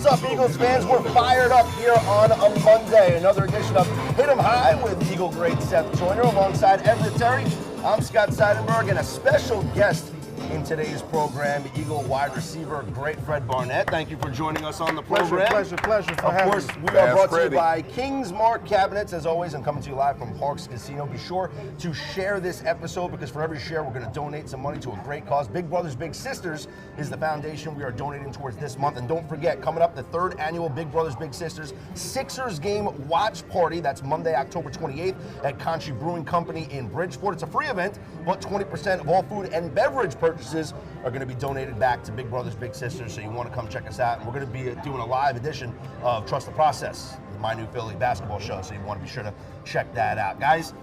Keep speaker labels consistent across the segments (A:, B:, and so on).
A: up, Eagles fans? We're fired up here on a Monday. Another edition of Hit 'em High with Eagle great Seth Joyner alongside Everett Terry. I'm Scott Seidenberg, and a special guest in today's program, Eagle wide receiver, great Fred Barnett. Thank you for joining us on the program.
B: Pleasure for having me.
A: Of course, we are brought to you by King's Mark Cabinets. As always, I'm coming to you live from Parks Casino. Be sure to share this episode, because for every share, we're going to donate some money to a great cause. Big Brothers Big Sisters is the foundation we are donating towards this month. And don't forget, coming up, the 3rd annual Big Brothers Big Sisters Sixers game watch party. That's Monday, October 28th at Country Brewing Company in Bridgeport. It's a free event, but 20% of all food and beverage purchases are going to be donated back to Big Brothers Big Sisters, so you want to come check us out. And we're going to be doing a live edition of Trust the Process, the MyNEWPhilly basketball show, so you want to be sure to check that out. Guys,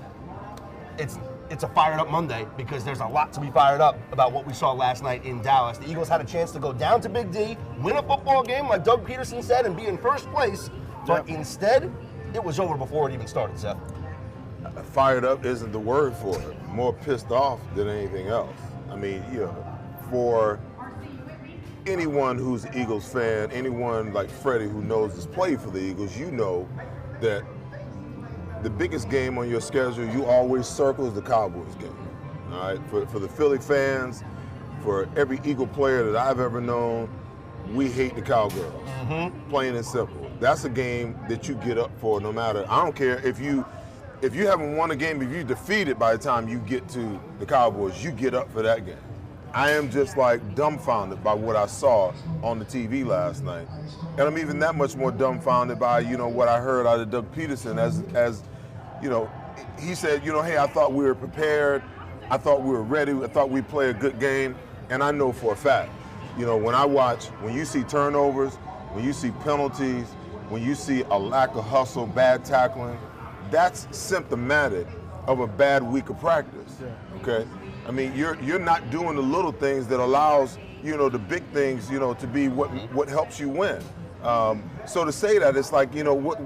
A: it's a fired up Monday, because there's a lot to be fired up about what we saw last night in Dallas. The Eagles had a chance to go down to Big D, win a football game like Doug Peterson said, and be in first place, but instead, it was over before it even started, Seth.
C: Fired up isn't the word for it. More pissed off than anything else. I mean, you know, for anyone who's an Eagles fan, anyone like Freddie who knows this play for the Eagles, you know that the biggest game on your schedule you always circle is the Cowboys game. All right, for the Philly fans, for every Eagle player that I've ever known, we hate the Cowgirls. Plain and simple. That's a game that you get up for no matter. I don't care if you haven't won a game, if you're defeated by the time you get to the Cowboys, you get up for that game. I am just like dumbfounded by what I saw on the TV last night. And I'm even that much more dumbfounded by, you know, what I heard out of Doug Peterson as you know, he said, you know, hey, I thought we were prepared. I thought we were ready. I thought we'd play a good game. And I know for a fact, you know, when you see turnovers, when you see penalties, when you see a lack of hustle, bad tackling, that's symptomatic of a bad week of practice, okay? I mean, you're not doing the little things that allows, you know, the big things, you know, to be what helps you win. So to say that, it's like, you know, what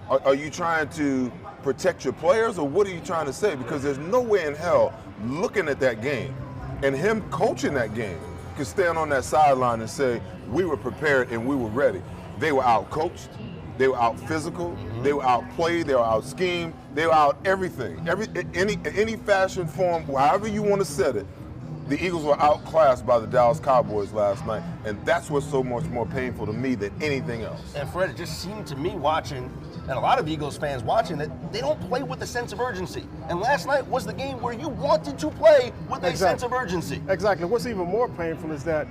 C: are you trying to protect your players, or what are you trying to say? Because there's no way in hell looking at that game and him coaching that game could stand on that sideline and say, we were prepared and we were ready. They were out-coached. They were out physical, they were outplayed, they were out schemed, they were out everything. Any fashion form, however you want to set it, the Eagles were outclassed by the Dallas Cowboys last night, and that's what's so much more painful to me than anything else.
A: And Fred, it just seemed to me watching, and a lot of Eagles fans watching, that they don't play with a sense of urgency. And last night was the game where you wanted to play with a sense of urgency.
B: Exactly. What's even more painful is that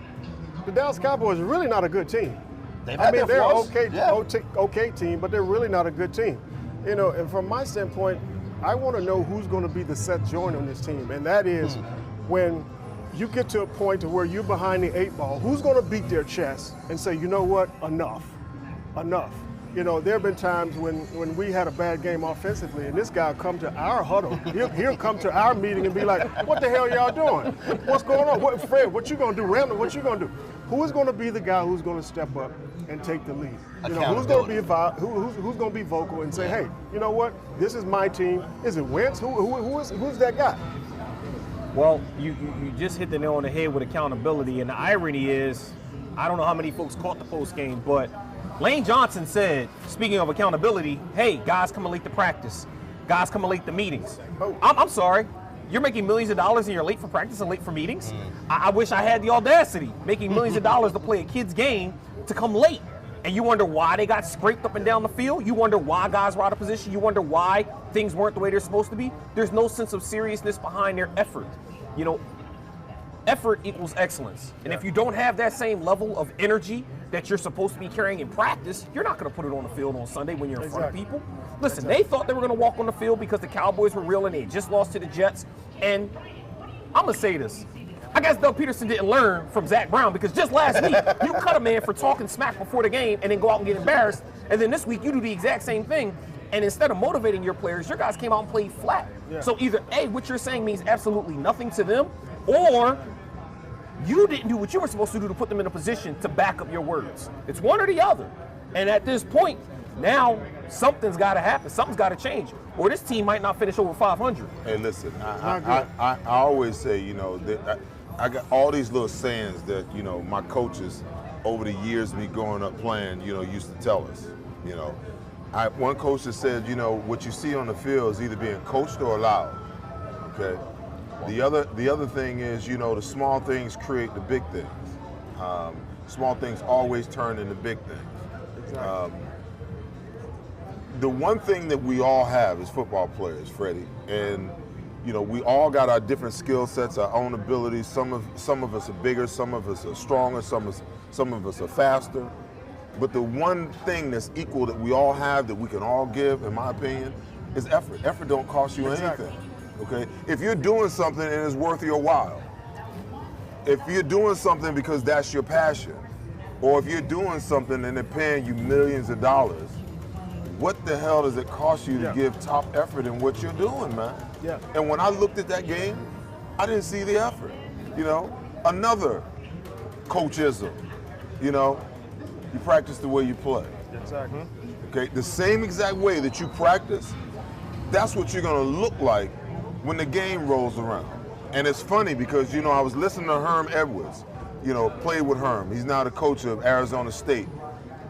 B: the Dallas Cowboys are really not a good team.
A: I mean,
B: they're an okay team, but they're really not a good team. You know, and from my standpoint, I want to know who's going to be the Seth Joyner on this team, and that is when you get to a point to where you're behind the 8 ball, who's going to beat their chest and say, you know what, enough. You know, there have been times when we had a bad game offensively, and this guy will come to our huddle. He'll come to our meeting and be like, what the hell y'all doing? What's going on? Fred, what you going to do? Randall, what you going to do? Who is going to be the guy who's going to step up and take the lead? You know, who's going to be vocal and say, hey, you know what? This is my team. Is it Wentz? Who's that guy?
D: Well, you just hit the nail on the head with accountability, and the irony is, I don't know how many folks caught the post game, but Lane Johnson said, speaking of accountability, hey, guys coming late to practice, guys coming late to meetings. I'm sorry. You're making millions of dollars and you're late for practice and late for meetings? I wish I had the audacity, making millions of dollars to play a kid's game, to come late. And you wonder why they got scraped up and down the field? You wonder why guys were out of position? You wonder why things weren't the way they're supposed to be? There's no sense of seriousness behind their effort. You know, effort equals excellence. And if you don't have that same level of energy that you're supposed to be carrying in practice, you're not going to put it on the field on Sunday when you're in front of people. Listen, they thought they were going to walk on the field because the Cowboys were real and they had just lost to the Jets. And I'm going to say this. I guess Doug Peterson didn't learn from Zach Brown, because just last week, you cut a man for talking smack before the game and then go out and get embarrassed. And then this week, you do the exact same thing. And instead of motivating your players, your guys came out and played flat. So either A, what you're saying means absolutely nothing to them, or you didn't do what you were supposed to do to put them in a position to back up your words. It's one or the other. And at this point, now something's got to happen. Something's got to change, or this team might not finish over 500.
C: Hey, listen, I always say, you know, that I got all these little sayings that, you know, my coaches over the years of me growing up playing, you know, used to tell us, you know. One coach has said, you know, what you see on the field is either being coached or allowed, okay? The other thing is, you know, the small things create the big things. Small things always turn into big things.
B: Exactly.
C: The one thing that we all have as football players, Freddie, and you know, we all got our different skill sets, our own abilities. Some of us are bigger, some of us are stronger, some of us are faster. But the one thing that's equal that we all have, that we can all give, in my opinion, is effort. Effort don't cost you anything. Okay? If you're doing something and it's worth your while, if you're doing something because that's your passion, or if you're doing something and they're paying you millions of dollars, what the hell does it cost you to give top effort in what you're doing, man?
B: Yeah.
C: And when I looked at that game, I didn't see the effort. You know, another coachism, you know, you practice the way you play.
B: Exactly.
C: Okay, the same exact way that you practice, that's what you're gonna look like when the game rolls around. And it's funny because, you know, I was listening to Herm Edwards, you know, played with Herm. He's now the coach of Arizona State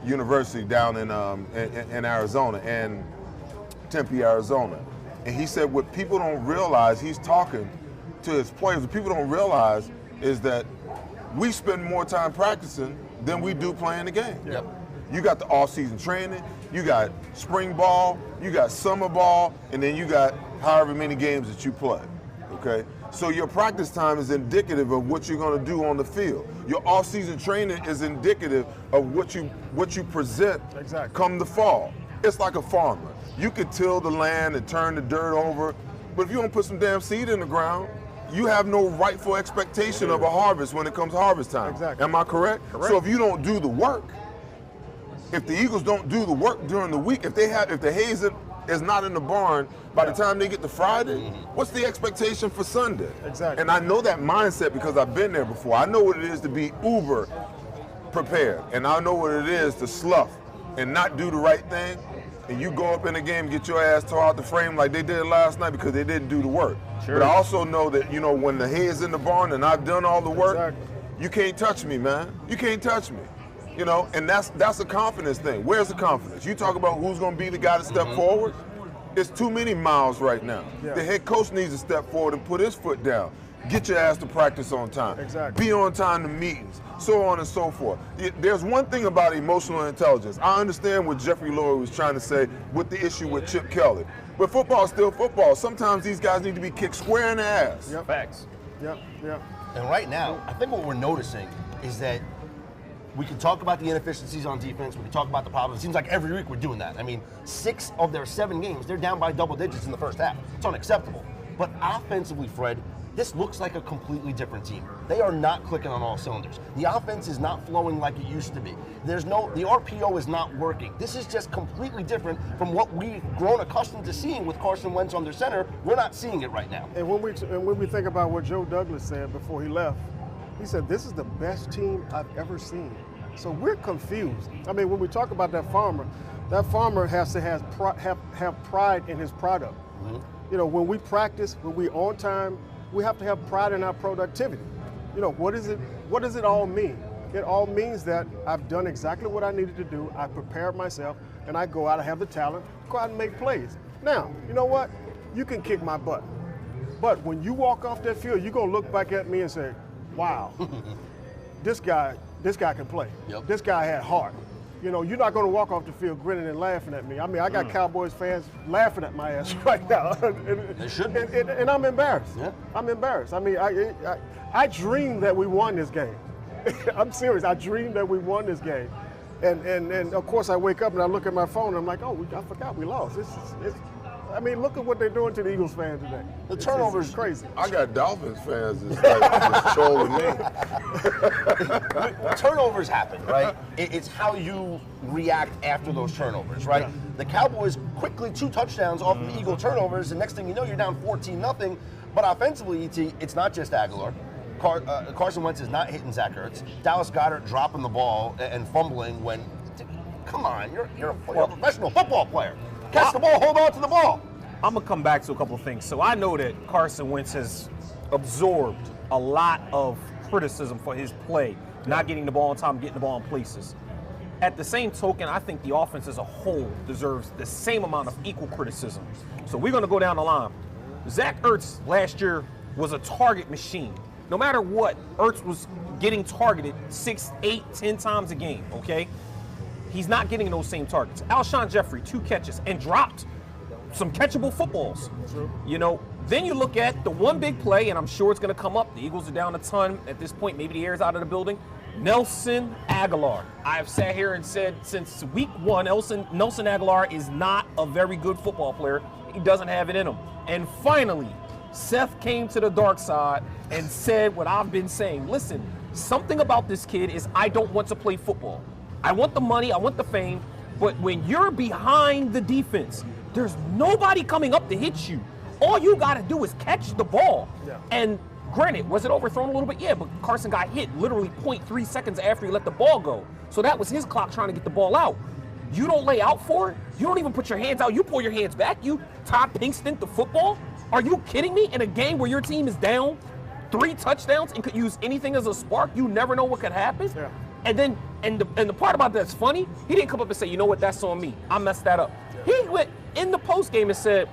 C: University down in Arizona, and Tempe, Arizona. And he said what people don't realize, he's talking to his players, what people don't realize is that we spend more time practicing than we do playing the game.
A: Yep.
C: You got the off-season training, you got spring ball, you got summer ball, and then you got however many games that you play, okay? So your practice time is indicative of what you're going to do on the field. Your off-season training is indicative of what you present come the fall. It's like a farmer. You could till the land and turn the dirt over, but if you don't put some damn seed in the ground, you have no rightful expectation of a harvest when it comes harvest time.
B: Exactly.
C: Am I correct?
B: Correct.
C: So if you don't do the work, if the Eagles don't do the work during the week, if the haze is not in the barn by the time they get to Friday, what's the expectation for Sunday?
B: Exactly.
C: And I know that mindset because I've been there before. I know what it is to be uber prepared, and I know what it is to slough and not do the right thing, and you go up in the game and get your ass tore out the frame like they did last night because they didn't do the work.
D: Sure.
C: But I also know that, you know, when the hay is in the barn and I've done all the work, you can't touch me, man. You can't touch me. You know, and that's a confidence thing. Where's the confidence? You talk about who's going to be the guy to step forward. It's too many miles right now.
B: Yeah.
C: The head coach needs to step forward and put his foot down. Get your ass to practice on time.
B: Exactly.
C: Be on time to meetings, so on and so forth. There's one thing about emotional intelligence. I understand what Jeffrey Lurie was trying to say with the issue with Chip Kelly. But football is still football. Sometimes these guys need to be kicked square in the ass.
B: Yep.
D: Facts.
B: Yep. Yep.
A: And right now, I think what we're noticing is that we can talk about the inefficiencies on defense. We can talk about the problems. It seems like every week we're doing that. I mean, 6 of their 7 games, they're down by double digits in the first half. It's unacceptable. But offensively, Fred, this looks like a completely different team. They are not clicking on all cylinders. The offense is not flowing like it used to be. The RPO is not working. This is just completely different from what we've grown accustomed to seeing with Carson Wentz under center. We're not seeing it right now.
B: And when we think about what Joe Douglas said before he left, he said, "This is the best team I've ever seen." So we're confused. I mean, when we talk about that farmer has to have pride in his product. Mm-hmm. You know, when we practice, when we on time, we have to have pride in our productivity. You know, what does it all mean? It all means that I've done exactly what I needed to do. I prepared myself, and I go out, I have the talent, go out and make plays. Now, you know what? You can kick my butt. But when you walk off that field, you're going to look back at me and say, wow, this guy can play. Yep. This guy had heart. You know, you're not going to walk off the field grinning and laughing at me. I mean, I got Cowboys fans laughing at my ass right now.
A: They should be.
B: And I'm embarrassed.
A: Yeah.
B: I'm embarrassed. I mean, I dreamed that we won this game. I'm serious. I dreamed that we won this game. And of course, I wake up and I look at my phone and I'm like, oh, I forgot we lost. I mean, look at what they're doing to the Eagles fans today.
A: The turnovers
B: it's crazy.
C: I got Dolphins fans that's trolling me.
A: Turnovers happen, right? It's how you react after those turnovers, right? Yeah. The Cowboys quickly 2 touchdowns off the Eagle turnovers, and next thing you know, you're down 14-0. But offensively, ET, it's not just Agholor. Carson Wentz is not hitting Zach Ertz. Dallas Goedert dropping the ball and fumbling when, come on, you're a professional football player. Catch the ball, hold on to the ball.
D: I'm going to come back to a couple of things. So I know that Carson Wentz has absorbed a lot of criticism for his play, not getting the ball on time, getting the ball in places. At the same token, I think the offense as a whole deserves the same amount of equal criticism. So we're going to go down the line. Zach Ertz last year was a target machine. No matter what, Ertz was getting targeted 6, 8, 10 times a game, okay? He's not getting those same targets. Alshon Jeffrey, 2 catches, and dropped some catchable footballs.
B: True.
D: You know, then you look at the one big play, and I'm sure it's going to come up. The Eagles are down a ton at this point. Maybe the air's out of the building. Nelson Agholor. I've sat here and said since week 1, Nelson Agholor is not a very good football player. He doesn't have it in him. And finally, Seth came to the dark side and said what I've been saying. Listen, something about this kid is I don't want to play football. I want the money, I want the fame, but when you're behind the defense, there's nobody coming up to hit you. All you got to do is catch the ball.
B: Yeah.
D: And granted, was it overthrown a little bit? Yeah, but Carson got hit literally 0.3 seconds after he let the ball go. So that was his clock trying to get the ball out. You don't lay out for it. You don't even put your hands out. You pull your hands back. You Todd Pinkston the football? Are you kidding me? In a game where your team is down 3 touchdowns and could use anything as a spark, you never know what could happen.
B: Yeah.
D: And then, and the part about that's funny, he didn't come up and say, you know what, that's on me. I messed that up. Yeah. He went in the post game and said,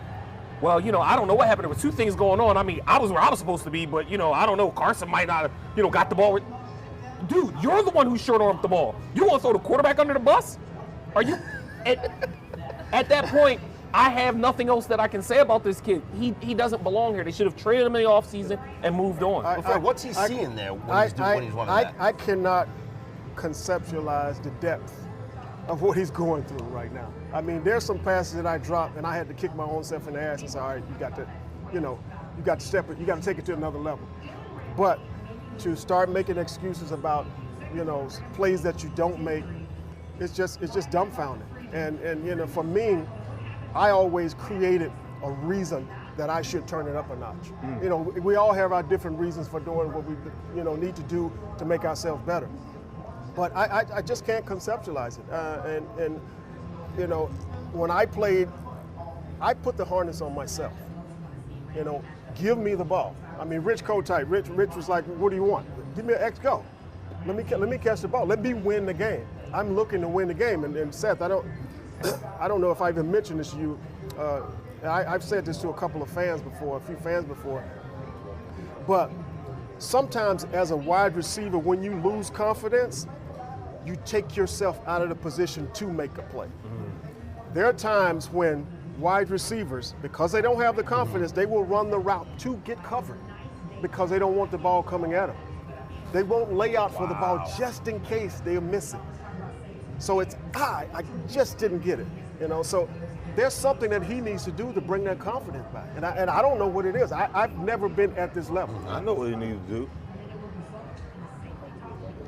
D: well, you know, I don't know what happened. There were 2 things going on. I mean, I was where I was supposed to be, but, you know, I don't know. Carson might not have, you know, got the ball. Dude, you're the one who short-armed the ball. You want to throw the quarterback under the bus? Are you? At that point, I have nothing else that I can say about this kid. He doesn't belong here. They should have traded him in the offseason and moved on.
A: Fred, what's he seeing there when he's running that?
B: I cannot conceptualize the depth of what he's going through right now. I mean, there's some passes that I dropped and I had to kick my own self in the ass and say, all right, you got to, you know, you got to step it, you got to take it to another level. But to start making excuses about, you know, plays that you don't make, it's just dumbfounding. And you know, for me, I always created a reason that I should turn it up a notch. You know, we all have our different reasons for doing what we, you know, need to do to make ourselves better. But I just can't conceptualize it. And you know, when I played, I put the harness on myself. You know, give me the ball. I mean, Rich Kotite, Rich was like, what do you want? Give me an X go. Let me catch the ball. Let me win the game. I'm looking to win the game. And Seth, I don't know if I even mentioned this to you. I've said this to a couple of fans before, a few fans before. But sometimes as a wide receiver, when you lose confidence, you take yourself out of the position to make a play. There are times when wide receivers, because they don't have the confidence, they will run the route to get covered because they don't want the ball coming at them. They won't lay out for the ball just in case they'll miss it. So it's, I just didn't get it, you know? So there's something that he needs to do to bring that confidence back. And I don't know what it is. I've never been at this level.
C: I know what he needs to do.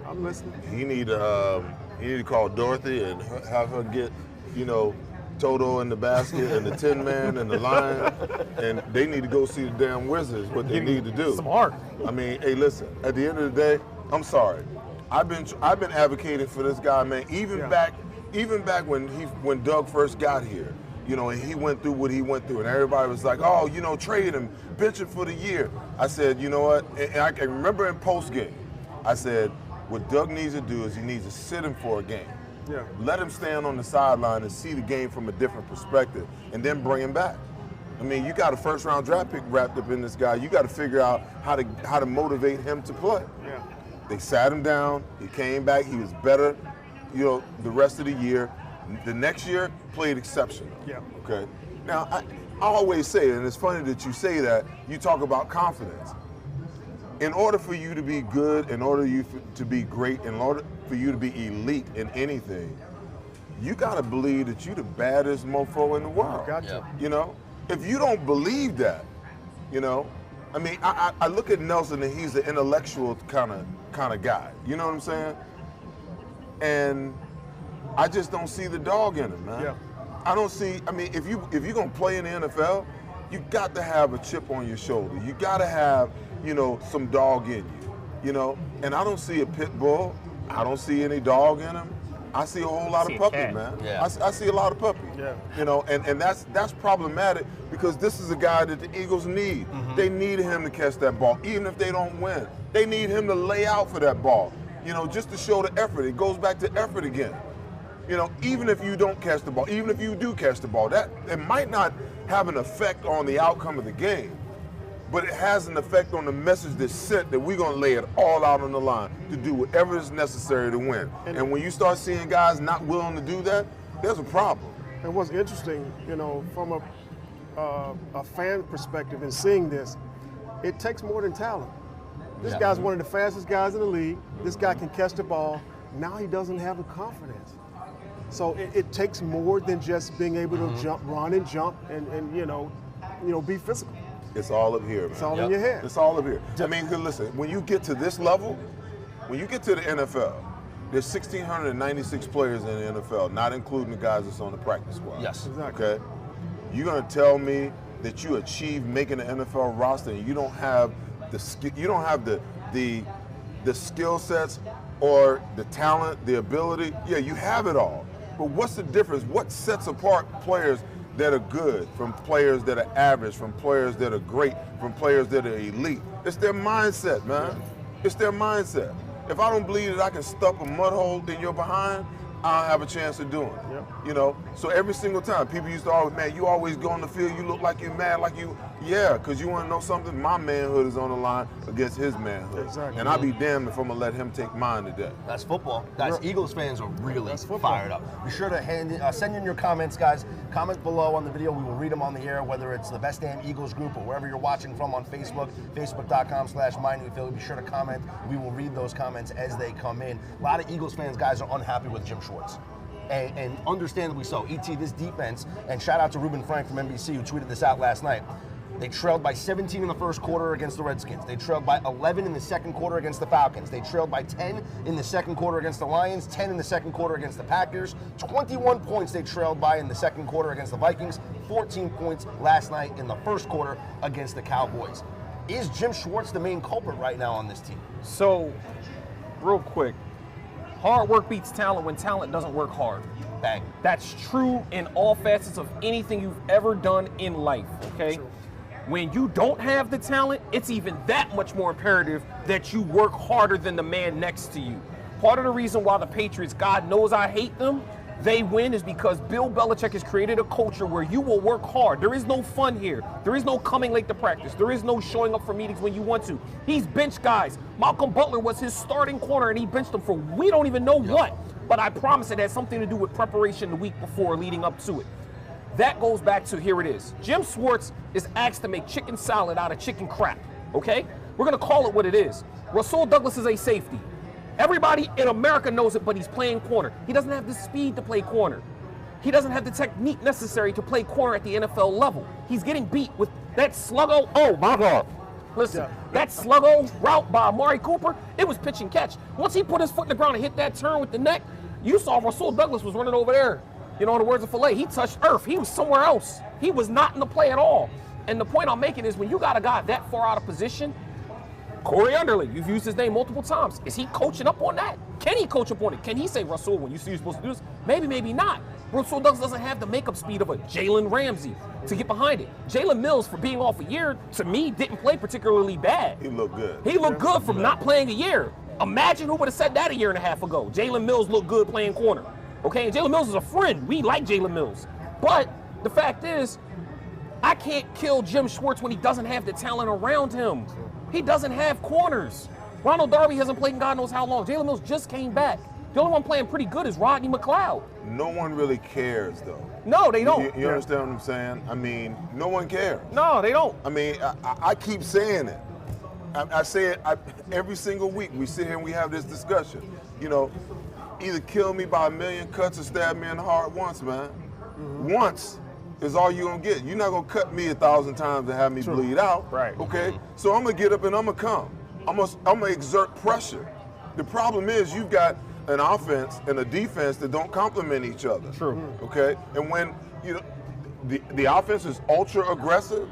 B: I'm listening.
C: He need to call Dorothy and have her get, you know, Toto in the basket and the Tin Man and the Lion, and they need to go see the damn Wizards, what they need to do.
D: Smart.
C: I mean, hey, listen, at the end of the day, I'm sorry. I've been advocating for this guy, man, even back when Doug first got here, you know, and he went through what he went through, and everybody was like, oh, you know, trade him, bench him for the year. I said, you know what, and I can remember in post-game, I said, what Doug needs to do is he needs to sit him for a game.
B: Yeah.
C: Let him stand on the sideline and see the game from a different perspective, and then bring him back. I mean, you got a first-round draft pick wrapped up in this guy. You got to figure out how to motivate him to play.
B: Yeah.
C: They sat him down. He came back. He was better, you know, the rest of the year. The next year, played exceptional.
B: Yeah.
C: Okay. Now, I always say, and it's funny that you say that. You talk about confidence. In order for you to be good, in order to be great, in order for you to be elite in anything, you gotta believe that you're the baddest mofo in the world.
B: Gotcha.
C: You know, if you don't believe that, you know, I mean, I look at Nelson and he's an intellectual kind of guy. You know what I'm saying? And I just don't see the dog in him, man.
B: Yeah.
C: I don't see. I mean, if you're gonna play in the NFL, you got to have a chip on your shoulder. You got to have, you know, some dog in you, you know. And I don't see a pit bull. I don't see any dog in him. I see a whole lot of puppies, man.
A: Yeah.
C: I see a lot of puppies.
B: Yeah.
C: You know, and that's problematic because this is a guy that the Eagles need. They need him to catch that ball, even if they don't win. They need him to lay out for that ball, you know, just to show the effort. It goes back to effort again. You know, even if you don't catch the ball, even if you do catch the ball, that it might not have an effect on the outcome of the game, but it has an effect on the message that's sent that we're going to lay it all out on the line to do whatever is necessary to win. And when you start seeing guys not willing to do that, there's a problem.
B: And what's interesting, you know, from a fan perspective and seeing this, it takes more than talent. This guy's one of the fastest guys in the league. This guy can catch the ball. Now he doesn't have the confidence. So it takes more than just being able to jump, run and jump and you know, be physical.
C: It's all up here, man.
B: It's all in your head.
C: It's all up here. I mean, listen, when you get to this level, when you get to the NFL, there's 1,696 players in the NFL, not including the guys that's on the practice squad.
A: Yes.
B: Exactly.
C: Okay? You're going to tell me that you achieved making the NFL roster and you don't have the skill sets or the talent, the ability? Yeah, you have it all. But what's the difference? What sets apart players that are good from players that are average, from players that are great, from players that are elite? It's their mindset, man. It's their mindset. If I don't believe that I can stuff a mud hole in your behind, I don't have a chance of doing it.
B: Yep.
C: You know? So every single time, people used to always, man, you always go on the field, you look like you're mad, yeah, because you want to know something? My manhood is on the line against his manhood.
B: Exactly.
C: And I'll be damned if I'm going to let him take mine today.
A: That's football. Guys, Eagles fans are really
B: football.
A: fired up. Be sure to send in your comments, guys. Comment below on the video. We will read them on the air, whether it's the Best Damn Eagles group or wherever you're watching from on Facebook, facebook.com/MyNEWPhilly. Be sure to comment. We will read those comments as they come in. A lot of Eagles fans, guys, are unhappy with Jim Schwartz. And understandably so. E.T., this defense, and shout out to Ruben Frank from NBC who tweeted this out last night. They trailed by 17 in the first quarter against the Redskins. They trailed by 11 in the second quarter against the Falcons. They trailed by 10 in the second quarter against the Lions, 10 in the second quarter against the Packers, 21 points they trailed by in the second quarter against the Vikings, 14 points last night in the first quarter against the Cowboys. Is Jim Schwartz the main culprit right now on this team?
D: So, real quick, hard work beats talent when talent doesn't work hard.
A: Bang.
D: That's true in all facets of anything you've ever done in life, okay?
B: True.
D: When you don't have the talent, it's even that much more imperative that you work harder than the man next to you. Part of the reason why the Patriots, God knows I hate them, they win is because Bill Belichick has created a culture where you will work hard. There is no fun here. There is no coming late to practice. There is no showing up for meetings when you want to. He's benched guys. Malcolm Butler was his starting corner and he benched him for we don't even know what. But I promise it has something to do with preparation the week before leading up to it. That goes back to, here it is. Jim Schwartz is asked to make chicken salad out of chicken crap, okay? We're gonna call it what it is. Rasul Douglas is a safety. Everybody in America knows it, but he's playing corner. He doesn't have the speed to play corner. He doesn't have the technique necessary to play corner at the NFL level. He's getting beat with that sluggo, oh my God. Listen, that sluggo route by Amari Cooper, it was pitch and catch. Once he put his foot in the ground and hit that turn with the neck, you saw Rasul Douglas was running over there. You know, in the words of Filet, he touched earth. He was somewhere else. He was not in the play at all. And the point I'm making is when you got a guy that far out of position, Corey Underley, you've used his name multiple times. Is he coaching up on that? Can he coach up on it? Can he say, Rasul, when you see you're supposed to do this? Maybe, maybe not. Rasul Douglas doesn't have the makeup speed of a Jalen Ramsey to get behind it. Jalen Mills, for being off a year, to me, didn't play particularly bad.
C: He looked good.
D: He looked good from not playing a year. Imagine who would have said that a year and a half ago. Jalen Mills looked good playing corner. Okay, and Jalen Mills is a friend. We like Jalen Mills. But the fact is, I can't kill Jim Schwartz when he doesn't have the talent around him. He doesn't have corners. Ronald Darby hasn't played in God knows how long. Jalen Mills just came back. The only one playing pretty good is Rodney McLeod.
C: No one really cares, though.
D: No, they don't.
C: You understand what I'm saying? I mean, no one cares.
D: No, they don't.
C: I mean, I keep saying it. I say it every single week. We sit here and we have this discussion. You know, either kill me by a million cuts or stab me in the heart once, man. Once is all you're going to get. You're not going to cut me 1,000 times and have me bleed out.
D: Right.
C: Okay? So I'm going to get up and I'm going to come. I'm going to exert pressure. The problem is you've got an offense and a defense that don't complement each other.
D: True.
C: Okay? And when, you know, the offense is ultra aggressive,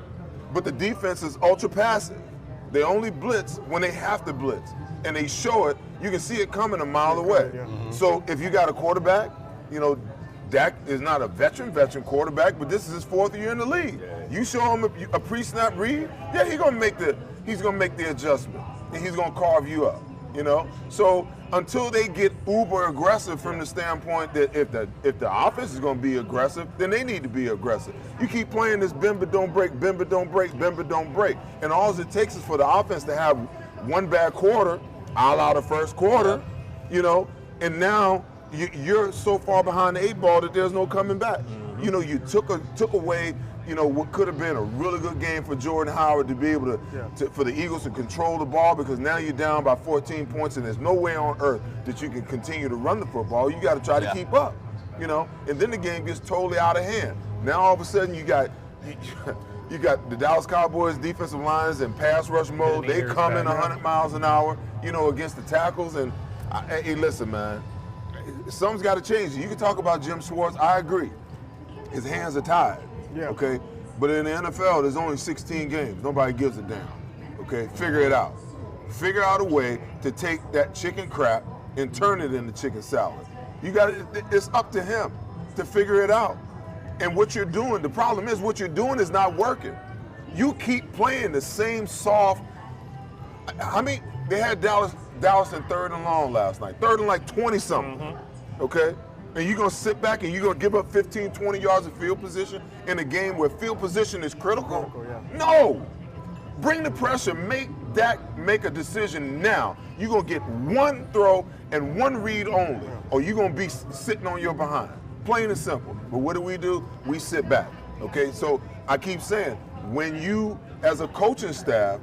C: but the defense is ultra passive. They only blitz when they have to blitz. and they show it, you can see it coming a mile away. So if you got a quarterback, you know, Dak is not a veteran quarterback, but this is his 4th year in the league. You show him a pre-snap read, yeah, he's gonna make the adjustment, and he's gonna carve you up. You know, so until they get uber aggressive from the standpoint that if the offense is going to be aggressive, then they need to be aggressive. You keep playing this bend but don't break, bend but don't break, bend but don't break, and all it takes is for the offense to have one bad quarter, a la the first quarter, you know, and now you're so far behind the 8 ball that there's no coming back. You know, you took away, you know, what could have been a really good game for Jordan Howard to be able to for the Eagles to control the ball, because now you're down by 14 points and there's no way on earth that you can continue to run the football. You got to try to keep up, you know, and then the game gets totally out of hand. Now all of a sudden you got the Dallas Cowboys defensive lines in pass rush mode. They come in 100 miles an hour, you know, against the tackles. And hey, listen, man, something's got to change. You can talk about Jim Schwartz. I agree. His hands are tied. Okay, but in the NFL, there's only 16 games. Nobody gives a damn. Okay, figure it out. Figure out a way to take that chicken crap and turn it into chicken salad. You got it's up to him to figure it out. And what you're doing, the problem is what you're doing is not working. You keep playing the same soft. I mean, they had Dallas in 3rd and long last night. 3rd and like 20 something. Okay. And you're going to sit back and you're going to give up 15, 20 yards of field position in a game where field position is critical? No. Bring the pressure. Make Dak make a decision now. You're going to get one throw and one read only, or you're going to be sitting on your behind. Plain and simple. But what do? We sit back. Okay? So I keep saying, when you, as a coaching staff,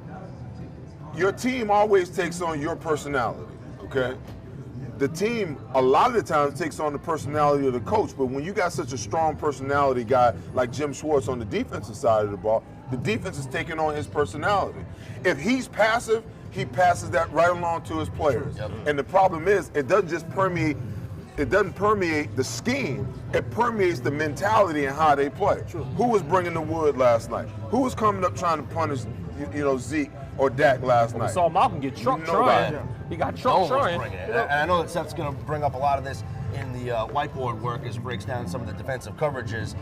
C: your team always takes on your personality. Okay? The team, a lot of the times, takes on the personality of the coach, but when you got such a strong personality guy like Jim Schwartz on the defensive side of the ball, the defense is taking on his personality. If he's passive, he passes that right along to his players. And the problem is, it doesn't just permeate, it doesn't permeate the scheme, it permeates the mentality and how they play. Who was bringing the wood last night? Who was coming up trying to punish, you know, Zeke or Dak last night?
D: We saw Malcolm get trucked trying. He got trucked trying.
A: And I know that Seth's going to bring up a lot of this in the whiteboard work as he breaks down some of the defensive coverages.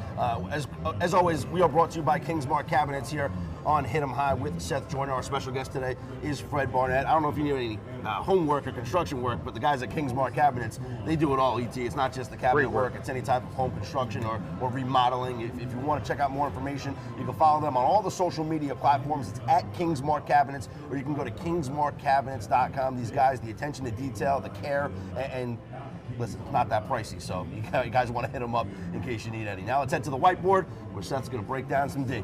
A: As always, we are brought to you by Kingsmark Cabinets here on Hit 'em High with Seth Joyner. Our special guest today is Fred Barnett. I don't know if you need any homework or construction work, but the guys at Kingsmark Cabinets, they do it all, ET. It's not just the cabinet work, it's any type of home construction or remodeling. If you want to check out more information, you can follow them on all the social media platforms. It's at Kingsmark Cabinets, or you can go to kingsmarkcabinets.com. These guys, the attention to detail, the care, and listen, it's not that pricey, so you guys want to hit them up in case you need any. Now let's head to the whiteboard, where Seth's going to break down some D.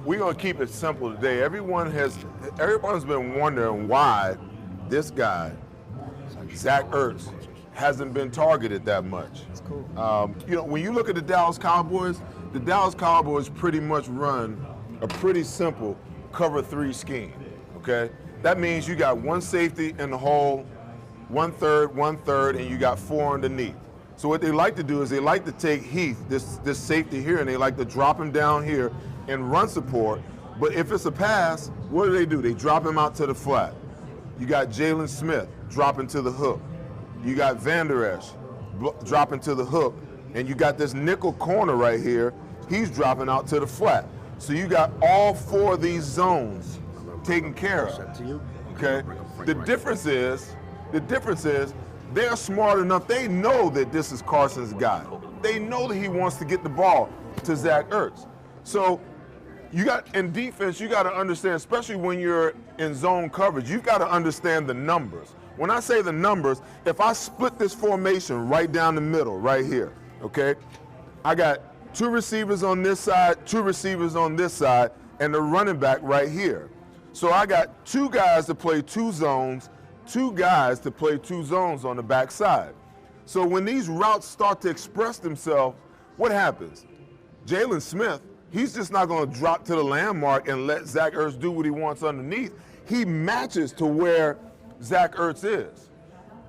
C: We're going to keep it simple today. Everyone's been wondering why this guy, Zach Ertz, hasn't been targeted that much. That's cool. You know, when you look at the Dallas Cowboys pretty much run a pretty simple cover 3 scheme, okay? That means you got one safety in the hole, 1/3, and you got 4 underneath. So what they like to do is they like to take Heath, this safety here, and they like to drop him down here and run support. But if it's a pass, what do? They drop him out to the flat. You got Jalen Smith dropping to the hook. You got Van Der Esch dropping to the hook. And you got this nickel corner right here. He's dropping out to the flat. So you got all 4 of these zones taken care of. Okay? The difference is they're smart enough. They know that this is Carson's guy. They know that he wants to get the ball to Zach Ertz. So you got, in defense, you got to understand, especially when you're in zone coverage, you've got to understand the numbers. When I say the numbers, if I split this formation right down the middle, right here, okay, I got 2 receivers on this side, 2 receivers on this side, and the running back right here. So I got 2 guys to play 2 zones, 2 guys to play 2 zones on the back side. So when these routes start to express themselves, what happens? Jalen Smith, he's just not going to drop to the landmark and let Zach Ertz do what he wants underneath. He matches to where Zach Ertz is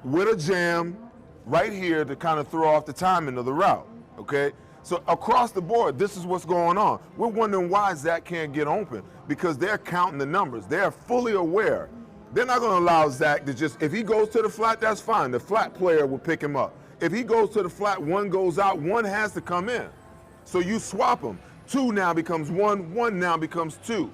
C: with a jam right here to kind of throw off the timing of the route, okay? So across the board, this is what's going on. We're wondering why Zach can't get open, because they're counting the numbers. They're fully aware They're not going to allow Zach to just, if he goes to the flat, that's fine. The flat player will pick him up. If he goes to the flat, one goes out, one has to come in. So you swap them. 2 now becomes 1, 1 now becomes 2.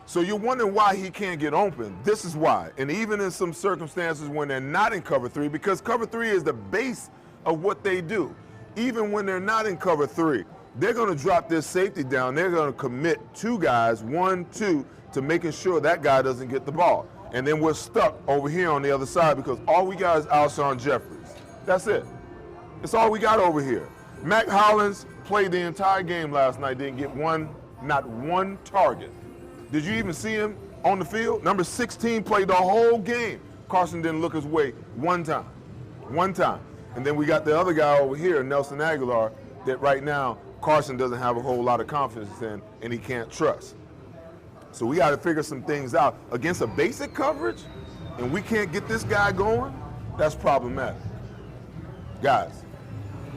C: So you're wondering why he can't get open. This is why. And even in some circumstances when they're not in cover 3, because cover 3 is the base of what they do. Even when they're not in cover 3, they're going to drop this safety down. They're going to commit 2 guys, 1, 2, to making sure that guy doesn't get the ball. And then we're stuck over here on the other side because all we got is Alshon Jeffries. That's it. It's all we got over here. Mac Hollins played the entire game last night, didn't get not one target. Did you even see him on the field? Number 16 played the whole game. Carson didn't look his way one time. And then we got the other guy over here, Nelson Agholor, that right now Carson doesn't have a whole lot of confidence in and he can't trust. So we got to figure some things out. Against a basic coverage, and we can't get this guy going, that's problematic. Guys.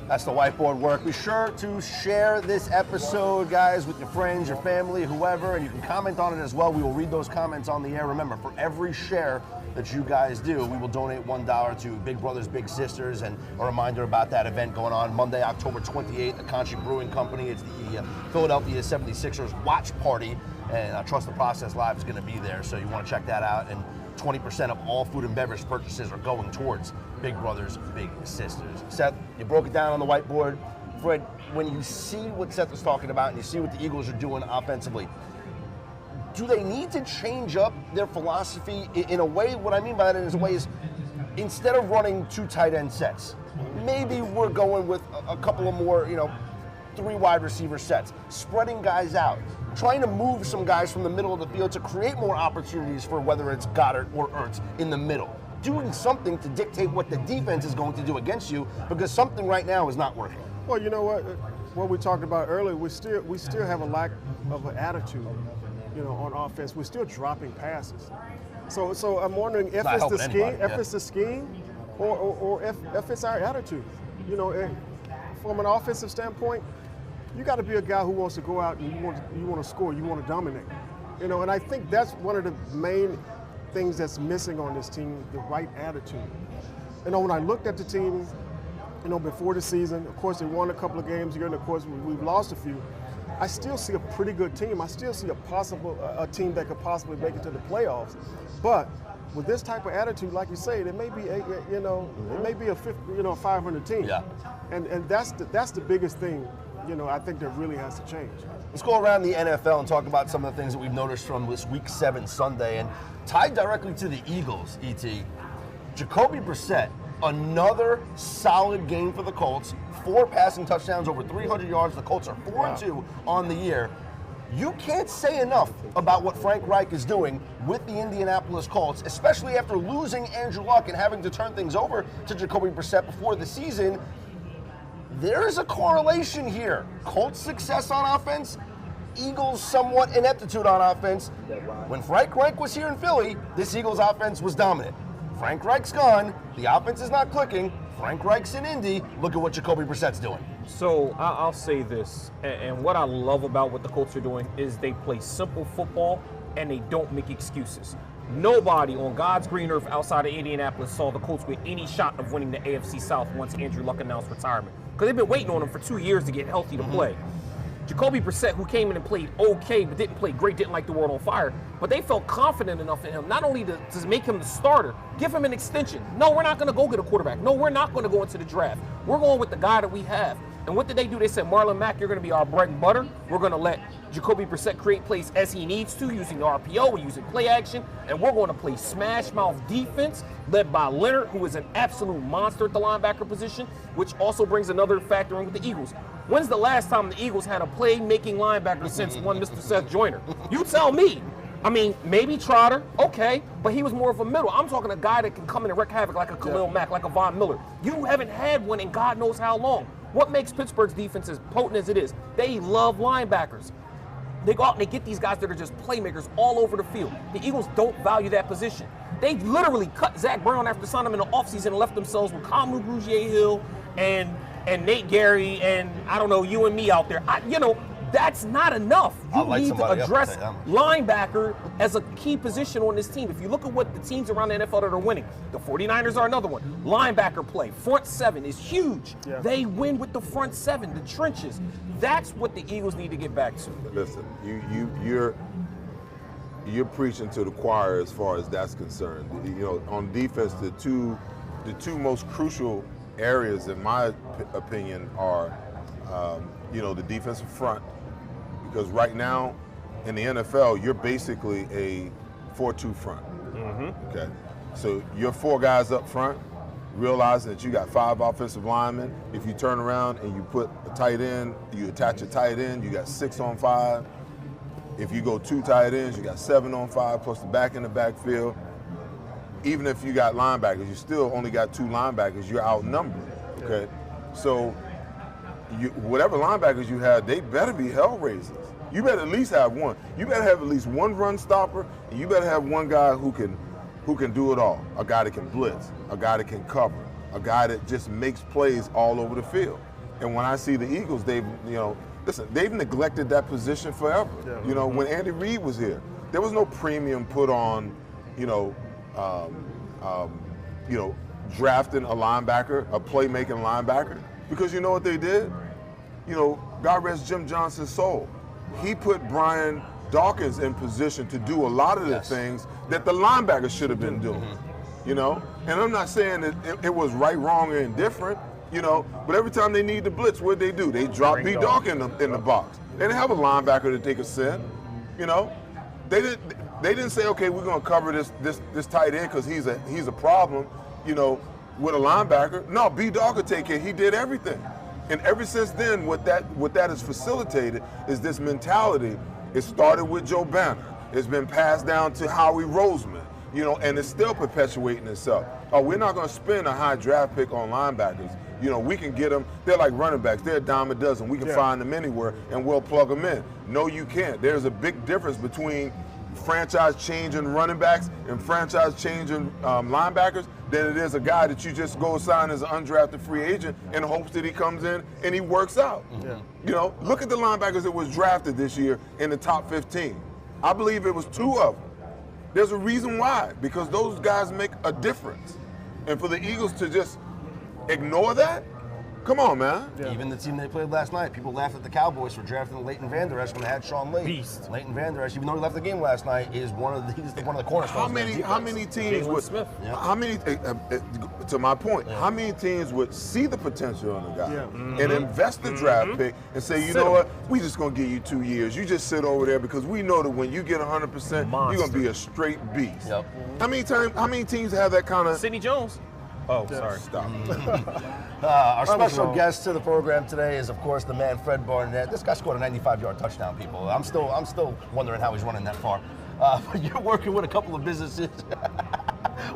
A: That's the whiteboard work. Be sure to share this episode, guys, with your friends, your family, whoever, and you can comment on it as well. We will read those comments on the air. Remember, for every share that you guys do, we will donate $1 to Big Brothers Big Sisters, and a reminder about that event going on Monday, October 28th, the Conchi Brewing Company. It's the Philadelphia 76ers watch party, and Trust the Process Live is going to be there, so you want to check that out. And 20% of all food and beverage purchases are going towards Big Brothers Big Sisters. Seth, you broke it down on the whiteboard. Fred, when you see what Seth was talking about and you see what the Eagles are doing offensively, do they need to change up their philosophy in a way? What I mean by that is a way is, instead of running 2 tight end sets, maybe we're going with a couple of more, 3 wide receiver sets, spreading guys out, trying to move some guys from the middle of the field to create more opportunities for whether it's Goddard or Ertz in the middle. Doing something to dictate what the defense is going to do against you, because something right now is not working.
B: Well, you know what we talked about earlier, we still have a lack of an attitude, on offense. We're still dropping passes. So I'm wondering if it's the scheme, it's the scheme, or if it's our attitude. From an offensive standpoint, you got to be a guy who wants to go out and you want to score, you want to dominate. And I think that's one of the main things that's missing on this team, the right attitude. When I looked at the team, before the season, of course they won a couple of games here, and of course we've lost a few. I still see a pretty good team. I still see a team that could possibly make it to the playoffs. But with this type of attitude, like you say, it may be it may be a 500 team.
A: Yeah.
B: And that's the biggest thing, I think that really has to change.
A: Let's go around the NFL and talk about some of the things that we've noticed from this Week 7 Sunday. And tied directly to the Eagles, E.T., Jacoby Brissett, another solid game for the Colts. 4 passing touchdowns, over 300 yards. The Colts are 4-2 on the year. You can't say enough about what Frank Reich is doing with the Indianapolis Colts, especially after losing Andrew Luck and having to turn things over to Jacoby Brissett before the season. There is a correlation here. Colts' success on offense, Eagles' somewhat ineptitude on offense. When Frank Reich was here in Philly, this Eagles offense was dominant. Frank Reich's gone. The offense is not clicking. Frank Reich's in Indy. Look at what Jacoby Brissett's doing.
D: So I'll say this, and what I love about what the Colts are doing is they play simple football and they don't make excuses. Nobody on God's green earth outside of Indianapolis saw the Colts with any shot of winning the AFC South once Andrew Luck announced retirement, because they've been waiting on him for 2 years to get healthy to play. Jacoby Brissett, who came in and played okay, but didn't play great, didn't like the world on fire, but they felt confident enough in him, not only to make him the starter, give him an extension. No, we're not going to go get a quarterback. No, we're not going to go into the draft. We're going with the guy that we have. And what did they do? They said, Marlon Mack, you're going to be our bread and butter. We're going to let Jacoby Brissett create plays as he needs to, using the RPO, we're using play action, and we're going to play smash mouth defense led by Leonard, who is an absolute monster at the linebacker position, which also brings another factor in with the Eagles. When's the last time the Eagles had a play-making linebacker since one Mr. Seth Joyner? You tell me. I mean, maybe Trotter, okay, but he was more of a middle. I'm talking a guy that can come in and wreak havoc like a Khalil Mack, like a Von Miller. You haven't had one in God knows how long. What makes Pittsburgh's defense as potent as it is? They love linebackers. They go out and they get these guys that are just playmakers all over the field. The Eagles don't value that position. They literally cut Zach Brown after signing him in the offseason and left themselves with Kamu Grugier-Hill and Nate Gary and, I don't know, you and me out there. That's not enough. You
A: I'll light
D: need to
A: somebody up,
D: address
A: I'll tell you
D: linebacker as a key position on this team. If you look at what the teams around the NFL that are winning, the 49ers are another one. Linebacker play, front seven is huge.
B: Yeah.
D: They win with the front seven, the trenches. That's what the Eagles need to get back to.
C: Listen, you're preaching to the choir as far as that's concerned. On defense, the two most crucial areas, in my opinion, are the defensive front, because right now in the NFL, you're basically a 4-2 front. Okay, so you're 4 guys up front, realizing that you got 5 offensive linemen. If you turn around and you put a tight end, you attach a tight end, you got 6 on 5. If you go 2 tight ends, you got 7 on 5 plus the back in the backfield. Even if you got linebackers, you still only got 2 linebackers. You're outnumbered. Okay, so whatever linebackers you have, they better be hell raisers. You better at least have one. You better have at least one run stopper, and you better have one guy who can do it all. A guy that can blitz, a guy that can cover, a guy that just makes plays all over the field. And when I see the Eagles, they've neglected that position forever. Yeah. When Andy Reid was here, there was no premium put on, drafting a linebacker, a playmaking linebacker, because you know what they did? God rest Jim Johnson's soul. He put Brian Dawkins in position to do a lot of the things that the linebackers should have been doing. And I'm not saying that it was right, wrong, or indifferent, but every time they need to blitz, what they do? They drop B. Dawkins in the box. They didn't have a linebacker that they could send. They didn't say, okay, we're going to cover this tight end because he's a problem, with a linebacker. No, B. Dawkins could take care. He did everything. And ever since then, what that has facilitated is this mentality. It started with Joe Banner. It's been passed down to Howie Roseman, and it's still perpetuating itself. Oh, we're not going to spend a high draft pick on linebackers. We can get them. They're like running backs. They're a dime a dozen. We can find them anywhere, and we'll plug them in. No, you can't. There's a big difference between franchise-changing running backs and franchise-changing linebackers than it is a guy that you just go sign as an undrafted free agent in hopes that he comes in and he works out. Yeah. Look at the linebackers that was drafted this year in the top 15. I believe it was 2 of them. There's a reason why, because those guys make a difference. And for the Eagles to just ignore that, come on, man.
A: Yeah. Even the team they played last night, people laughed at the Cowboys for drafting Leighton Vander Esch when they had Sean Lee.
D: Beast.
A: Leighton Vander Esch, even though he left the game last night, is one of the cornerstones.
C: How many teams would? Yeah. How many? To my point, how many teams would see the potential in the guy and invest the draft pick and say, you know what, we just gonna give you 2 years. You just sit over there because we know that when you get 100%, you're gonna be a straight beast. Yep. How many teams have that kind of?
D: Sidney Jones. Oh, sorry.
C: Stop.
A: Our special guest to the program today is, of course, the man Fred Barnett. This guy scored a 95-yard touchdown, people. I'm still wondering how he's running that far. But you're working with a couple of businesses.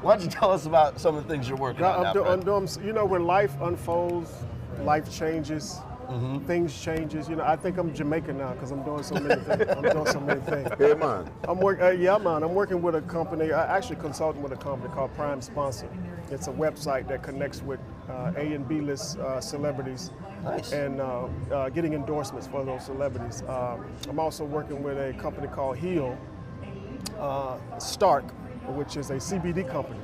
A: Why don't you tell us about some of the things you're working on now, Fred?
B: When life unfolds, life changes, things changes. I think I'm Jamaican now because I'm doing so many things.
C: Hey, man.
B: I'm working with a company. I actually consulting with a company called Prime Sponsor. It's a website that connects with A and B list celebrities.
A: Nice.
B: And getting endorsements for those celebrities. I'm also working with a company called Heal Stark, which is a CBD company.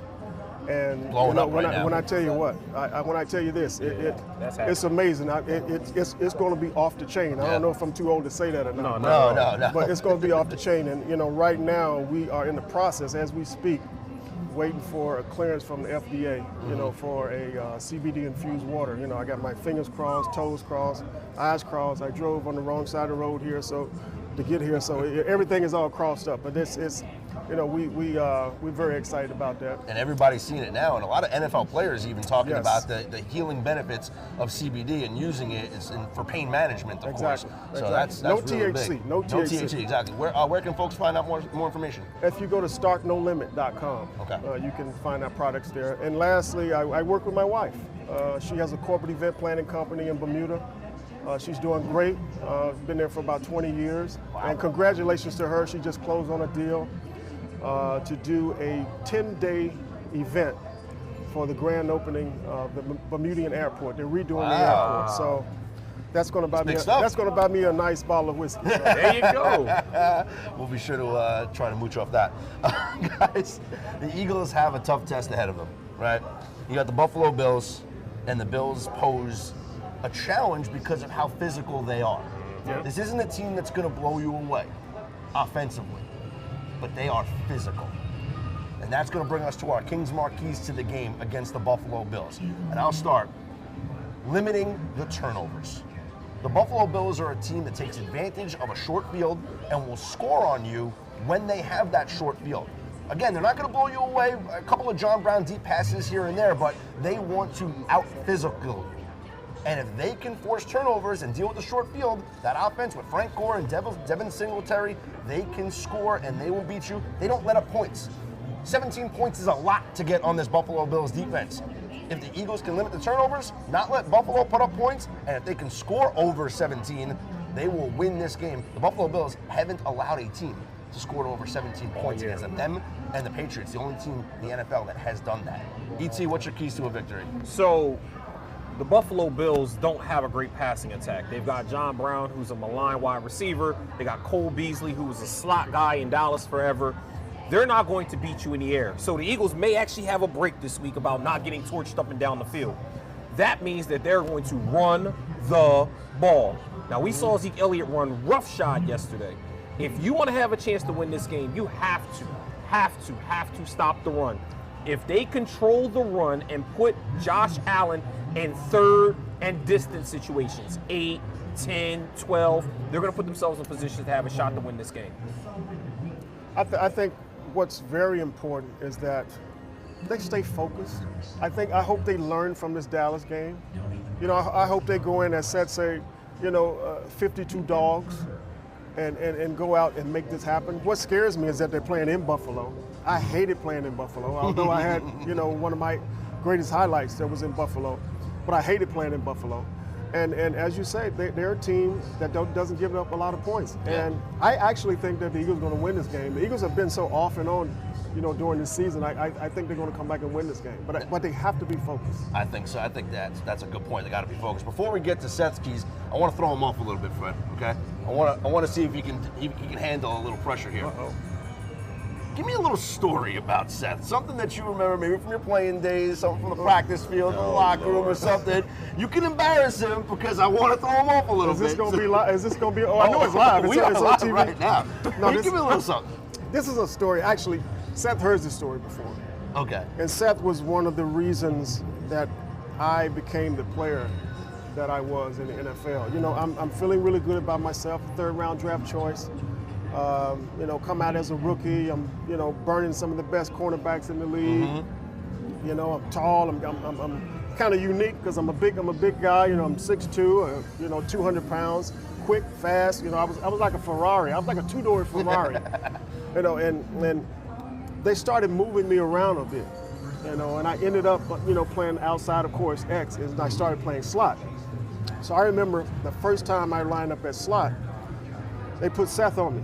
B: And when I tell you what, when I tell you this, it's amazing. It's going to be off the chain. I don't know if I'm too old to say that or not.
A: No.
B: But it's going to be off the chain. And right now we are in the process, as we speak, waiting for a clearance from the FDA, for a CBD infused water. I got my fingers crossed, toes crossed, eyes crossed. I drove on the wrong side of the road here, so to get here, so everything is all crossed up. But we're very excited about that.
A: And everybody's seen it now, and a lot of NFL players even talking about the healing benefits of CBD and using it for pain management, of course. So that's
B: no
A: really
B: THC,
A: big.
B: no THC,
A: exactly. Where can folks find out more information?
B: If you go to starknolimit.com, you can find our products there. And lastly, I work with my wife. She has a corporate event planning company in Bermuda. She's doing great. Been there for about 20 years. Wow. And congratulations to her. She just closed on a deal to do a 10-day event for the grand opening of the Bermudian airport. They're redoing the airport. So that's going to buy me.
A: stuff.
B: That's going to buy me a nice bottle of whiskey. So.
D: There you go.
A: We'll be sure to try to mooch off that. Guys, the Eagles have a tough test ahead of them, right? You got the Buffalo Bills, and the Bills pose a challenge because of how physical they are.
B: Yeah.
A: This isn't a team that's going to blow you away offensively, but they are physical. And that's going to bring us to our King's Marquees to the game against the Buffalo Bills. And I'll start limiting the turnovers. The Buffalo Bills are a team that takes advantage of a short field and will score on you when they have that short field. Again, they're not going to blow you away. A couple of John Brown deep passes here and there, but they want to out-physical. And if they can force turnovers and deal with the short field, that offense with Frank Gore and Devin Singletary, they can score and they will beat you. They don't let up points. 17 points is a lot to get on this Buffalo Bills defense. If the Eagles can limit the turnovers, not let Buffalo put up points, and if they can score over 17, they will win this game. The Buffalo Bills haven't allowed a team to score over 17 points against them. Them and the Patriots, the only team in the NFL that has done that. E.T., what's your keys to a victory?
D: So, the Buffalo Bills don't have a great passing attack. They've got John Brown, who's a maligned wide receiver. They got Cole Beasley, who was a slot guy in Dallas forever. They're not going to beat you in the air. So the Eagles may actually have a break this week about not getting torched up and down the field. That means that they're going to run the ball. Now, we saw Zeke Elliott run roughshod yesterday. If you want to have a chance to win this game, you have to stop the run. If they control the run and put Josh Allen in third and distance situations, 8, 10, 12, they're going to put themselves in position to have a shot to win this game.
B: I think what's very important is that they stay focused. I hope they learn from this Dallas game. You know, I hope they go in, as Seth say, 52 dogs and go out and make this happen. What scares me is that they're playing in Buffalo. I hated playing in Buffalo, although I had, one of my greatest highlights that was in Buffalo. But I hated playing in Buffalo. And as you say, they're a team that doesn't give up a lot of points.
A: Yeah.
B: And I actually think that the Eagles are going to win this game. The Eagles have been so off and on, during this season. I think they're going to come back and win this game. But they have to be focused.
A: I think so. I think that's a good point. They got to be focused. Before we get to Seth's keys, I want to throw him off a little bit, Fred. Okay? I want to see if he can handle a little pressure here.
B: Uh-oh.
A: Give me a little story about Seth. Something that you remember, maybe from your playing days, something from the practice field, the locker room, or something. You can embarrass him because I want to throw him off a little bit.
B: Is this going to be live? Is this going to be? Oh, I know it's live.
A: We are
B: it's
A: live
B: on TV
A: right now.
B: No,
A: Give me a little something.
B: This is a story. Actually, Seth heard this story before.
A: Okay.
B: And Seth was one of the reasons that I became the player that I was in the NFL. I'm feeling really good about myself. Third-round draft choice. Come out as a rookie. I'm, burning some of the best cornerbacks in the league. Mm-hmm. I'm tall. I'm kind of unique because I'm a big guy. I'm 6'2", 200 pounds, quick, fast. I was like a Ferrari. I was like a two-door Ferrari. And they started moving me around a bit. And I ended up, playing outside, of course, X, and I started playing slot. So I remember the first time I lined up at slot, they put Seth on me.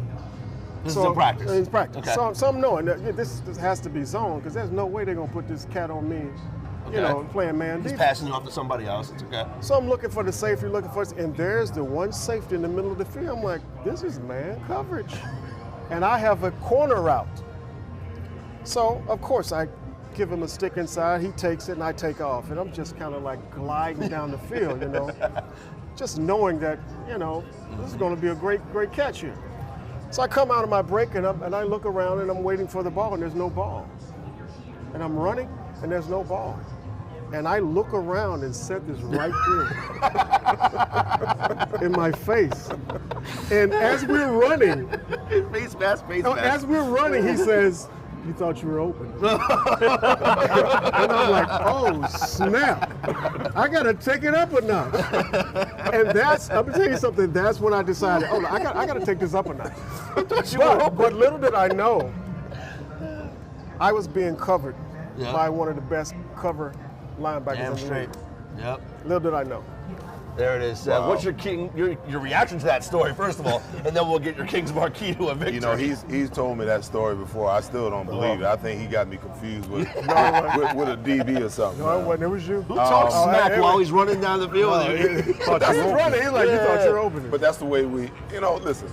A: This is in practice?
B: In practice.
A: Okay.
B: So I'm knowing that this has to be zone because there's no way they're going to put this cat on me, playing man
A: He's
B: defense.
A: passing you off to somebody else. It's okay.
B: So I'm looking for the safety, and there's the one safety in the middle of the field. I'm like, this is man coverage. And I have a corner route. So, of course, I give him a stick inside. He takes it, and I take off. And I'm just kind of like gliding down the field, just knowing that, this is going to be a great catch here. So I come out of my break, and I look around, and I'm waiting for the ball, and there's no ball. And I'm running, and there's no ball. And I look around, and Seth is right there in my face. And as we're running,
A: face mask.
B: As we're running, he says, "You thought you were open." And I'm like, oh, snap. I got to take it up a notch. And I'm going to tell you something, that's when I decided, I got to take this up a notch. But little did I know, I was being covered by one of the best cover linebackers in the league.
A: Yep.
B: Little did I know.
A: There it is.
C: Wow.
A: What's your reaction to that story, first of all, and then we'll get your King's Marquee to a victory.
C: You know, he's told me that story before. I still don't believe it. I think he got me confused with with a DB or something.
B: No, it wasn't. It was you.
A: Who talks smack while he's running down the field?
B: That's running. He's like, you thought you were opening.
C: But that's the way we, listen,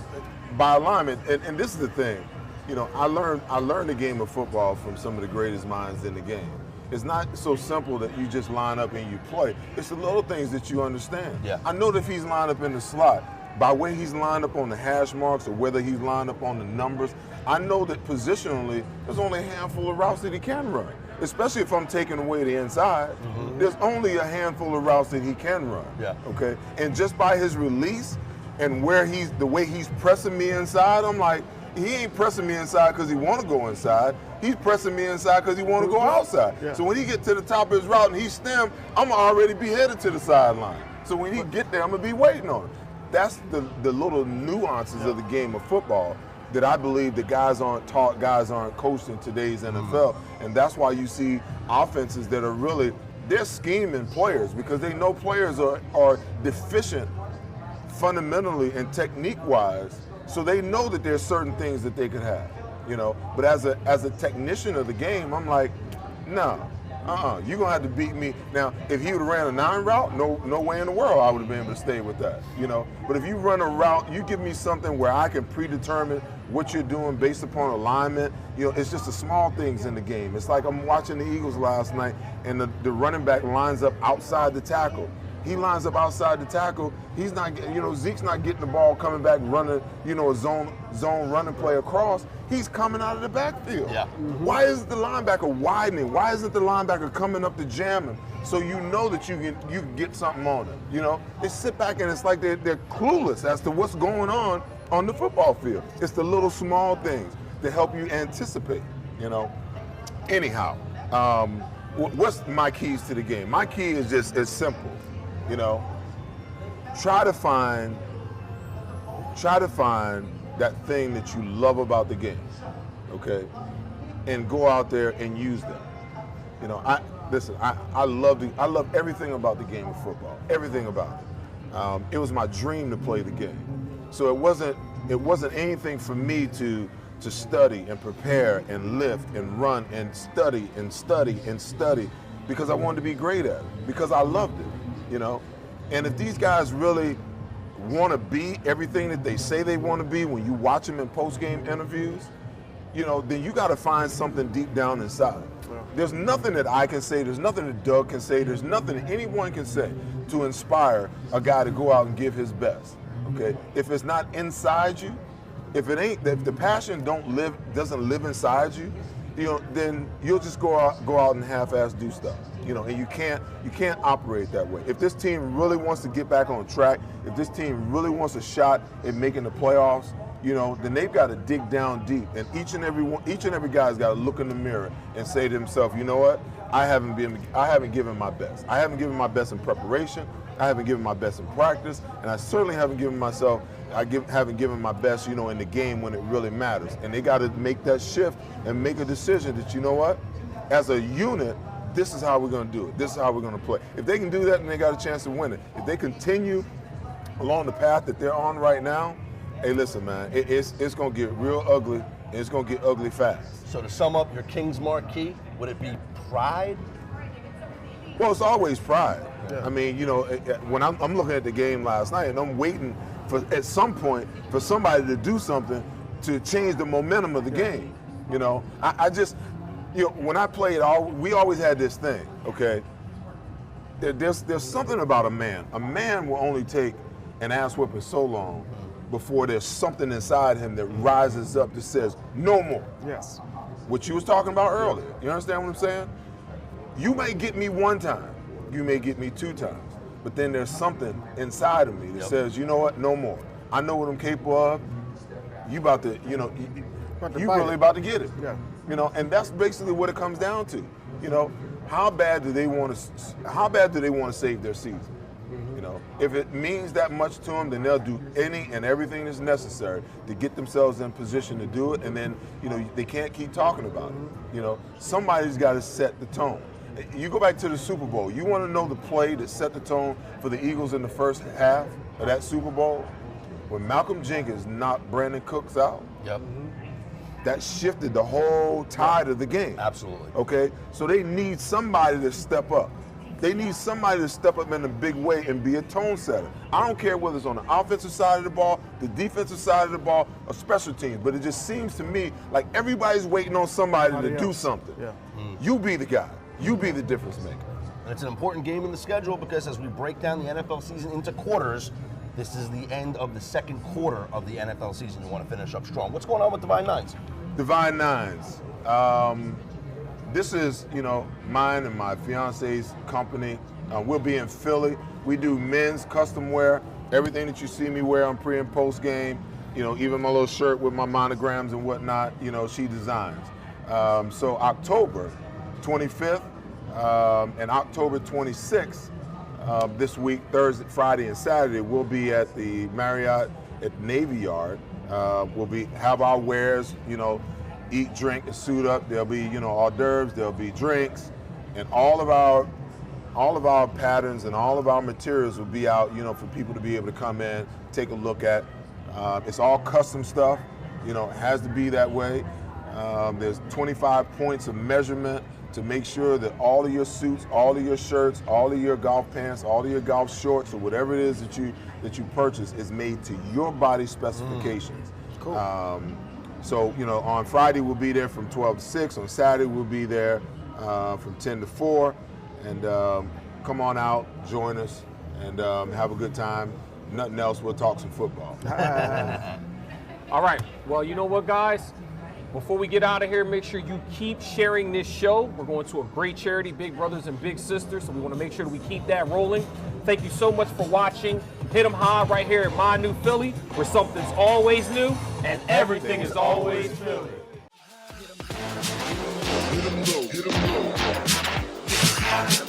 C: by alignment, and this is the thing, I learned the game of football from some of the greatest minds in the game. It's not so simple that you just line up and you play. It's the little things that you understand.
A: Yeah.
C: I know that if he's lined up in the slot, by way he's lined up on the hash marks or whether he's lined up on the numbers, I know that positionally, there's only a handful of routes that he can run. Especially if I'm taking away the inside, there's only a handful of routes that he can run.
A: Yeah.
C: Okay. And just by his release and the way he's pressing me inside, I'm like, he ain't pressing me inside because he want to go inside. He's pressing me inside because he want to go outside. Yeah. So when he get to the top of his route and he stem, I'm already be headed to the sideline. So when he get there, I'm gonna be waiting on him. That's the little nuances of the game of football that I believe that guys aren't taught, guys aren't coached in today's NFL. And that's why you see offenses that are really, they're scheming players because they know players are deficient fundamentally and technique-wise. So they know that there's certain things that they could have, But as a technician of the game, I'm like, no, you're gonna have to beat me. Now, if he would have ran a 9 route, no way in the world I would have been able to stay with that, But if you run a route, you give me something where I can predetermine what you're doing based upon alignment. It's just the small things in the game. It's like I'm watching the Eagles last night, and the running back lines up outside the tackle. He lines up outside the tackle. He's not, Zeke's not getting the ball coming back running, a zone running play across. He's coming out of the backfield.
A: Yeah.
C: Why isn't the linebacker widening? Why isn't the linebacker coming up to jam him? So you know that you can get something on him. They sit back and it's like they're clueless as to what's going on the football field. It's the little small things that help you anticipate. Anyhow, what's my keys to the game? My key is just as simple. Try to find that thing that you love about the game, okay? And go out there and use them. I love everything about the game of football, everything about it. It was my dream to play the game. So it wasn't anything for me to study and prepare and lift and run and study and study and study because I wanted to be great at it, because I loved it. And if these guys really want to be everything that they say they want to be when you watch them in post-game interviews, then you got to find something deep down inside. Yeah. There's nothing that I can say, there's nothing that Doug can say, there's nothing that anyone can say to inspire a guy to go out and give his best. Okay? If it's not inside you, if the passion doesn't live inside you, then you'll just go out and half-ass do stuff. And you can't operate that way. If this team really wants to get back on track, if this team really wants a shot at making the playoffs, then they've got to dig down deep. And each and every guy's got to look in the mirror and say to himself, you know what? I haven't given my best. I haven't given my best in preparation. I haven't given my best in practice, and I certainly haven't given my best, in the game when it really matters. And they got to make that shift and make a decision that, you know what? As a unit, this is how we're going to do it. This is how we're going to play. If they can do that, then they got a chance to win it. If they continue along the path that they're on right now, hey, listen, man, it's going to get real ugly, and it's going to get ugly fast.
A: So to sum up your King's Marquee, would it be pride?
C: Well, it's always pride. Yeah. I mean, when I'm looking at the game last night, and I'm waiting at some point for somebody to do something to change the momentum of the game. I just, when I played, we always had this thing, okay? There's something about a man. A man will only take an ass whipping so long before there's something inside him that rises up that says, no more.
B: Yes.
C: What you was talking about earlier. You understand what I'm saying? You may get me one time. You may get me 2 times. But then there's something inside of me that says, you know what, no more. I know what I'm capable of. You about to, you really about to get it.
B: Yeah.
C: And that's basically what it comes down to. How bad do they want to save their season? If it means that much to them, then they'll do any and everything that's necessary to get themselves in position to do it. And then, they can't keep talking about it. Somebody's got to set the tone. You go back to the Super Bowl. You want to know the play that set the tone for the Eagles in the first half of that Super Bowl? When Malcolm Jenkins knocked Brandon Cooks out,
A: Yep.
C: that shifted the whole tide of the game.
A: Absolutely.
C: Okay? So they need somebody to step up. They need somebody to step up in a big way and be a tone setter. I don't care whether it's on the offensive side of the ball, the defensive side of the ball, or special teams, but it just seems to me like everybody's waiting on somebody to do something.
B: Yeah.
C: You be the guy. You be the difference maker.
A: And it's an important game in the schedule because as we break down the NFL season into quarters, this is the end of the second quarter of the NFL season. You want to finish up strong. What's going on with Divine Nines?
C: Divine Nines. This is, mine and my fiance's company. We'll be in Philly. We do men's custom wear. Everything that you see me wear on pre and post game, even my little shirt with my monograms and whatnot, she designs. So October 25th and October 26th, this week, Thursday, Friday, and Saturday, we'll be at the Marriott at Navy Yard. We'll have our wares, eat, drink, and suit up. There'll be, hors d'oeuvres, there'll be drinks, and all of our patterns and all of our materials will be out, for people to be able to come in, take a look at. It's all custom stuff, it has to be that way. There's 25 points of measurement to make sure that all of your suits, all of your shirts, all of your golf pants, all of your golf shorts, or whatever it is that you purchase is made to your body specifications.
A: Cool.
C: So, on Friday we'll be there from 12 to 6. On Saturday we'll be there from 10 to 4. And come on out, join us, and have a good time. Nothing else, we'll talk some football.
D: All right. Well, you know what, guys? Before we get out of here, make sure you keep sharing this show. We're going to a great charity, Big Brothers and Big Sisters, so we want to make sure that we keep that rolling. Thank you so much for watching. Hit 'em high right here at MyNEWPhilly, where something's always new and everything is always Philly.
E: Hit 'em low, hit 'em low.